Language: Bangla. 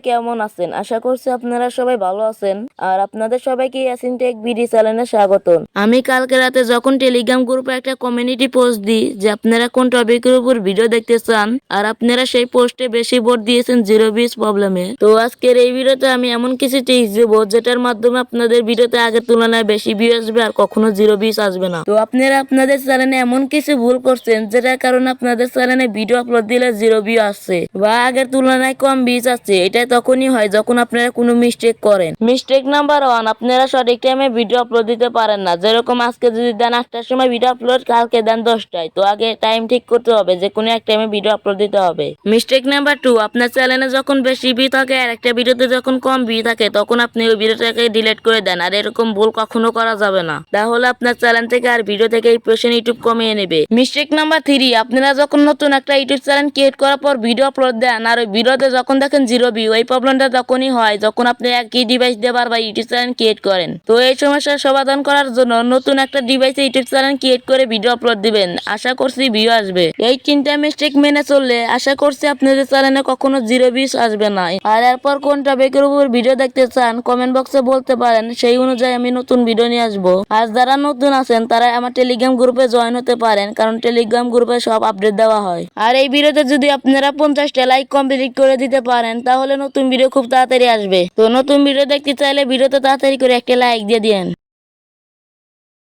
কেমন আছেন? আশা করছি আপনারা সবাই ভালো আছেন। আর আপনাদের সবাইকে ইয়াসিন টেক বিডি চ্যানেলে স্বাগতম। আমি কালকে রাতে যখন টেলিগ্রাম গ্রুপে একটা কমিউনিটি পোস্ট দিই যে আপনারা কোন টপিকের উপর ভিডিও দেখতে চান, আর আপনারা সেই পোস্টে বেশি ভোট দিয়েছেন জিরো ভিউজ প্রবলেমে। তো আজকের এই ভিডিওতে আমি এমন কিছু টিপস দেবো যেটার মাধ্যমে আপনাদের ভিডিওতে আগের তুলনায় বেশি ভিউ আসবে আর কখনো জিরো ভিউজ আসবে না। তো আপনারা আপনাদের চ্যানেলে এমন কিছু ভুল করছেন যেটার কারণে আপনাদের চ্যানেলে ভিডিও আপলোড দিলে জিরো ভিউ আসছে বা আগের তুলনায় কম ভিউজ আসছে। এটা তখনই হয় যখন আপনারা কোনো মিস্টেক করেন। মিস্টেক নাম্বার 1, আপনারা সঠিক টাইমে ভিডিও আপলোড দিতে পারেন না। যেরকম আজকে যদি দেন 8টার সময় ভিডিও আপলোড, কালকে দেন 10টায়, তো আগে টাইম ঠিক করতে হবে যে কোনো এক টাইমে ভিডিও আপলোড দিতে হবে। মিস্টেক নাম্বার 2, আপনার চ্যানেলে যখন বেশি ভিউ থাকে আর একটা ভিডিওতে যখন কম ভিউ থাকে তখন আপনি ওই ভিডিওটাকে ডিলিট করে দেন। আর এরকম ভুল কখনো করা যাবে না, তাহলে আপনার চ্যানেল থেকে আর ভিডিও থেকে ইমপ্রেশন ইউটিউব কমিয়ে নেবে। মিস্টেক নাম্বার 3, আপনারা যখন নতুন একটা ইউটিউব চ্যানেল ক্রিয়েট করার পর ভিডিও আপলোড দেন আর ওই ভিডিওতে যখন দেখেন জিরো ভিউ, এই প্রবলেমটা তখনই হয় যখন আপনি একই ডিভাইস দিয়ে বারবার ইউটিউব চ্যানেল ক্রিয়েট করেন। তো এই সমস্যার সমাধান করার জন্য নতুন একটা ডিভাইসে ইউটিউব চ্যানেল ক্রিয়েট করে ভিডিও আপলোড দিবেন, আশা করছি ভিউ আসবে। এই 3টা মিস্টেক মেনে চললে আশা করছি আপনাদের চ্যানেলে কখনো জিরো ভিউজ আসবে না। আর এরপর কোন টপিকের উপর ভিডিও দেখতে চান কমেন্ট বক্সে বলতে পারেন, সেই অনুযায়ী আমি নতুন ভিডিও নিয়ে আসবো। আর যারা নতুন আছেন তারা আমার টেলিগ্রাম গ্রুপে জয়েন হতে পারেন, কারণ টেলিগ্রাম গ্রুপে সব আপডেট দেওয়া হয়। আর এই ভিডিওতে যদি আপনারা 50টা লাইক কমপ্লিট করে দিতে পারেন তাহলে নতুন ভিডিও খুব তাড়াতাড়ি আসবে। তো নতুন ভিডিও দেখতে চাইলে ভিডিওতে তাড়াতাড়ি করে একটা লাইক দিয়ে দিন।